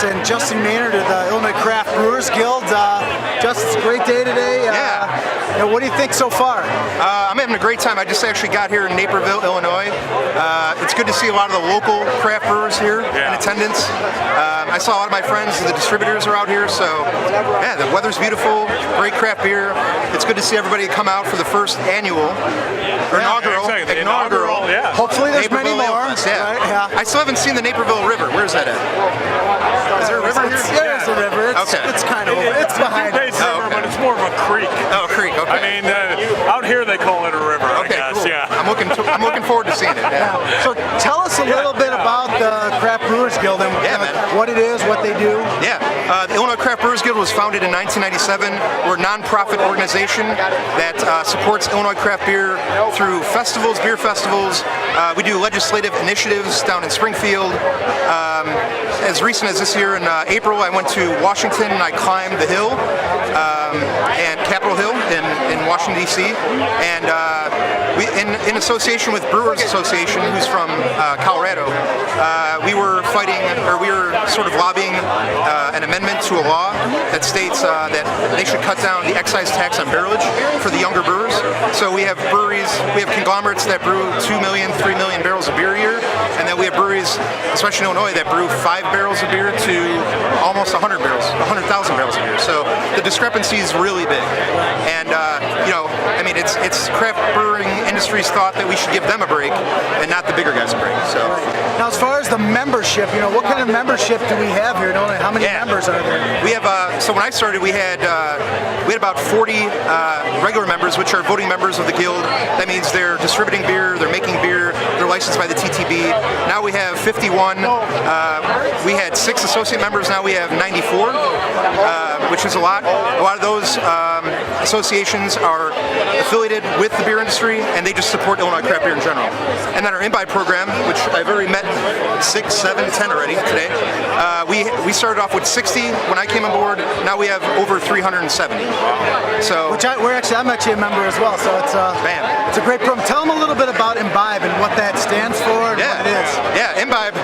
Dennis and Justin Maynard of the Illinois Craft Brewers Guild. Justin, it's a great day today. What do you think so far? I'm having a great time. I just actually got here in Naperville, Illinois. It's good to see a lot of the local craft brewers here in attendance. I saw a lot of my friends, the distributors are out here, so yeah, the weather's beautiful, great craft beer. It's good to see everybody come out for the first inaugural. Yeah. Hopefully there's many more. I still haven't seen the Naperville River. Where's that at? Is there a river here? There's a river. It's kind of it's behind us. But it's more of a creek. Oh, a creek. Okay. I mean, out here they call it a river. Okay, I guess. cool. Yeah. I'm looking forward to seeing it. Yeah. So tell us a little bit about the Craft Brewers Guild and what it is, what they do. Yeah, the Illinois Craft Brewers Guild was founded in 1997. We're a non-profit organization that supports Illinois craft beer through festivals, beer festivals. We do legislative initiatives down in Springfield. As recent as this year in April, I went to Washington and I climbed the hill, and Capitol Hill in Washington, D.C. And we, in association with Brewers Association, who's from Colorado, we were sort of lobbying an amendment to a law that states that they should cut down the excise tax on barrelage for the younger brewers. So we have breweries, we have conglomerates that brew 2 million, 3 million barrels of beer a year, and then we have breweries, especially in Illinois, that brew 5 barrels of beer to almost 100,000 barrels of beer. So the discrepancy is really big. And I mean, it's craft brewing industry's thought that we should give them a break and not the bigger guys a break. So now, as far as the membership, what kind of membership do we have here? How many members are there? We have so when I started, we had about 40 regular members, which are voting members of the guild. That means they're distributing beer, they're making beer, they're licensed by the TTB. Now we have 51. We had 6 associate members. Now we have 94, which is a lot. A lot of those associations are affiliated with the beer industry, and they just support Illinois craft beer in general. And then our imbibe program, which I've already met 6, 7, 10 already today. We started off with 60 when I came on board. Now we have over 370. So I'm actually a member as well. So it's a great program. Tell them a little bit about imbibe and what that stands for and what it is. Yeah, imbibe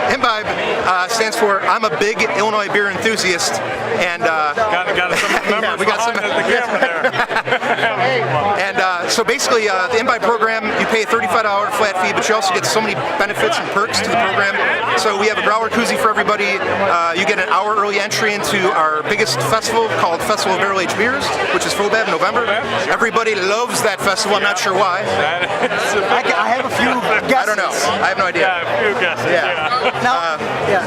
stands for I'm a big Illinois beer enthusiast, and we got some at the camera there. And so basically, the imbibe program, you pay a $35 flat fee, but you also get so many benefits and perks to the program. So we have a growler koozie for everybody. You get an hour early entry into our biggest festival called Festival of Barrel Aged Beers, which is FOBAB in November. Everybody loves that festival. I'm not sure why. I have a few guesses. I don't know. I have no idea. Yeah, a few guesses.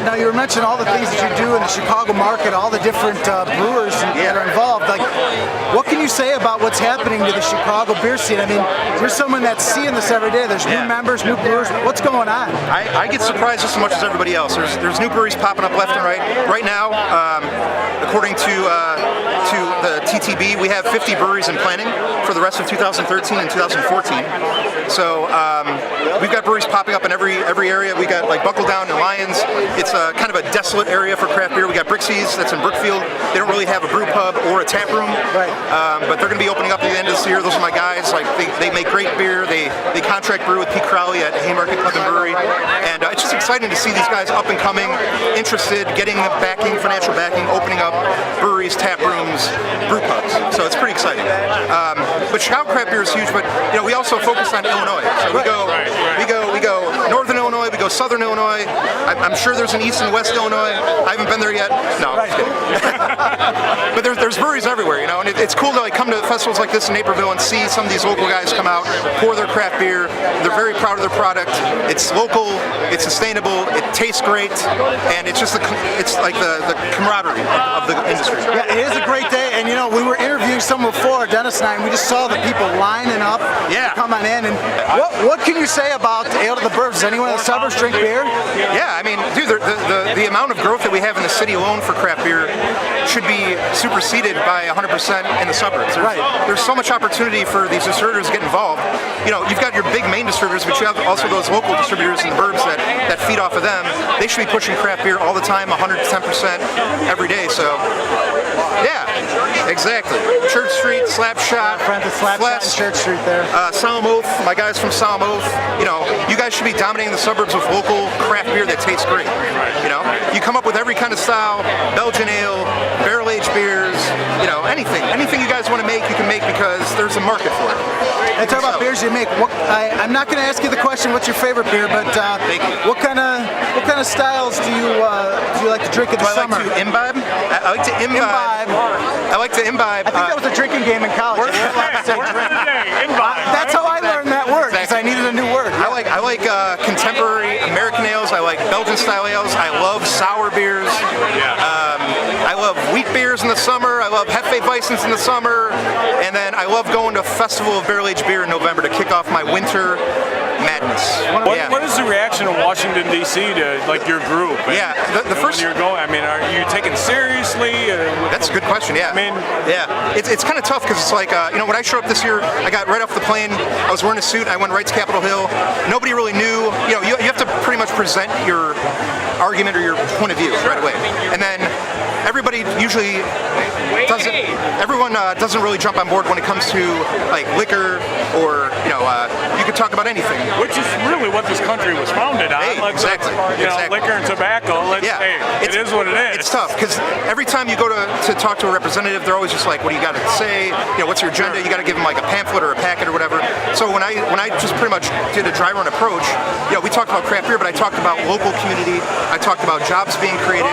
Now you were mentioning all the things that you do in the Chicago market, all the different brewers that are involved. Like, what can you say about what's happening to the Chicago beer scene? I mean, you're someone that's seeing this every day. There's new members, new brewers. What's going on? I get surprised just as much as everybody else. There's new breweries popping up left and right. Right now, according to the TTB, we have 50 breweries in planning for the rest of 2013 and 2014. So we've got breweries popping up in every area. We got like Buckle Down and Lions. It's kind of a desolate area for craft beer. We got Brixie's that's in Brookfield. They don't really have a brew pub or a tap room, but they're going to be opening up at the end of this year. Those are my guys. Like they make great beer. They contract brew with Pete Crowley at Haymarket Club and Brewery, and it's just exciting to see these guys up and coming, interested, getting the backing, financial backing, opening up breweries, tap rooms, brew pubs. So it's pretty exciting. But Chicago craft beer is huge. But we also focus on Illinois. So we go northern Illinois, we go southern Illinois. I'm sure there's an east and west Illinois. I haven't been there yet. No, I'm just kidding. But there's breweries everywhere, and it's cool to come to festivals like this in Naperville and see some of these local guys come out, pour their craft beer. They're very proud of their product. It's local, it's sustainable, it tastes great, and it's like the camaraderie of the industry. Yeah, it is a great day, and we were interviewing someone before, Dennis and I, and we just saw the people lining up to come on in. And what can you say about Ale to the Burbs? Does anyone in the suburbs drink beer? Yeah, I mean, dude, the amount of growth that we have in the city alone for craft beer should be superseded by 100% in the suburbs. There's so much opportunity for these distributors to get involved. You've got your big main distributors, but you have also those local distributors in the burbs that feed off of them. They should be pushing craft beer all the time, 110% every day. So, yeah. Exactly. Church Street, Slapshot, Friends of Slapshot Flesh, and Church Street there. Solemn Oath, my guys from Solemn Oath. You guys should be dominating the suburbs with local craft beer that tastes great. You come up with every kind of style, Belgian ale, barrel-aged beers, anything you guys want to make, you can make because there's a market for it. Hey, talk about beers you make. I'm not going to ask you the question, what's your favorite beer, but Thank you. what kind of styles do you like to drink in the Do I summer? like to imbibe? I like to imbibe. I like to imbibe. I think that was a drinking game in college. Word of the day, imbibe. That's how I learned that word, because I needed a new word. I like contemporary American ales. I like Belgian style ales. I love sour beers. I love wheat beers in the summer. I love Hefe Weissens in the summer. And then I love going to Festival of Barrel Aged Beer in November to kick off my winter madness. What is the reaction of Washington D.C. to your group? The first when you're going. I mean, are you taken seriously? That's a good question. Yeah. I mean, it's kind of tough because it's like when I showed up this year, I got right off the plane. I was wearing a suit. I went right to Capitol Hill. Nobody really knew. You have to pretty much present your argument or your point of view right away, and then everybody usually doesn't. Everyone doesn't really jump on board when it comes to liquor or you could talk about anything. Which is really what this country was founded on. Exactly. Liquor and tobacco. It is what it is. It's tough because every time you go to talk to a representative, they're always just like, "What do you got to say? What's your agenda?" You got to give them a pamphlet or a packet or whatever. So when I just pretty much did a dry run approach, we talked about craft beer, but I talked about local community. I talked about jobs being created.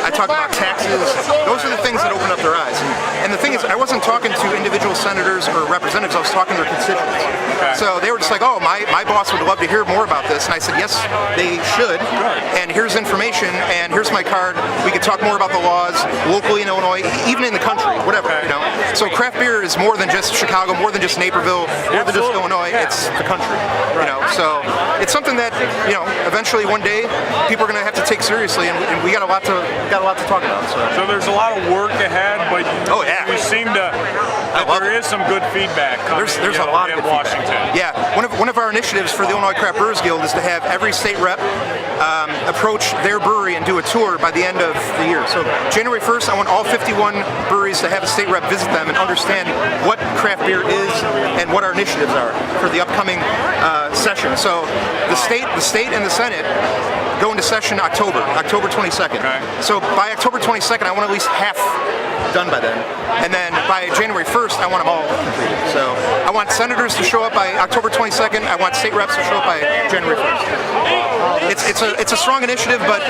I talked about taxes. Those are the things that open up their eyes. And the thing is, I wasn't talking to individual senators or representatives. I was talking to their constituents. Okay. So they were just like, "Oh, my boss would love to hear more about this." And I said, "Yes, they should. And here's information. And here's my card. We could talk more about the laws locally in Illinois, even in the country, whatever." So craft beer is more than just Chicago, more than just Naperville, more than just Illinois. Yeah. It's the country. So it's something that eventually one day people are going to have to take seriously, and we got a lot to talk about. So there's a lot of work ahead, but you seem to. There is some good feedback coming. There's a lot in of good Washington. Feedback. Yeah, one of our initiatives for the Illinois Craft Brewers Guild is to have every state rep approach their brewery and do a tour by the end of the year. So January 1st, I want all 51 breweries to have a state rep visit them and understand what craft beer is and what our initiatives are for the upcoming session. So the state and the Senate go into session October 22nd. Okay. So by October 22nd, I want at least half done by then. And then by January 1st, I want them all completed. So I want senators to show up by October 22nd. I want state reps to show up by January 1st. It's a strong initiative, but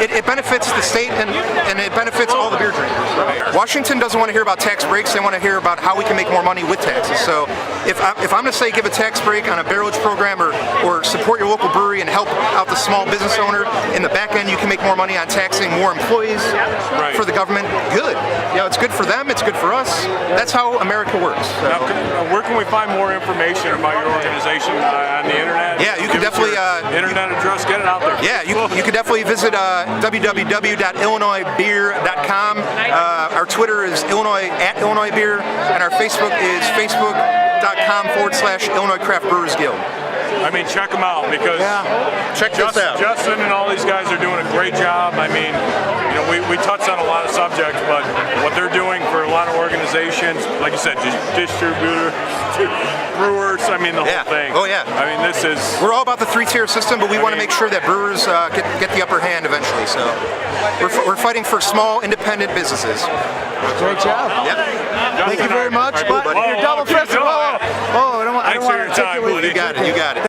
it benefits the state and it benefits all the beer drinkers. Washington doesn't want to hear about tax breaks. They want to hear about how we can make more money with taxes. So if I'm going to say give a tax break on a barrelage program or support your local brewery and help out the small business owner, in the back end you can make more money on taxing more employees for the government. Good. It's good for them. It's good for us. That's how America works. So. Now, where can we find more information about your organization on the internet? Yeah, you can definitely internet address. Get it out there. Yeah, you can definitely visit www.illinoisbeer.com. Our Twitter is Illinois Beer, and our Facebook is facebook.com/Illinois Craft Brewers Guild. I mean, check them out because check this out. Justin and all these guys are doing a great job. I mean, we touched on a lot of subjects, but what they're doing for a lot of organizations, like you said, distributor, brewers, I mean, the whole thing. Oh, yeah. I mean, we're all about the three-tier system, but we want to make sure that brewers get the upper hand eventually. So we're fighting for small, independent businesses. Great job. Yep. Thank you very much. Whoa, You're double fisted. I don't want to take it with buddy. You got it.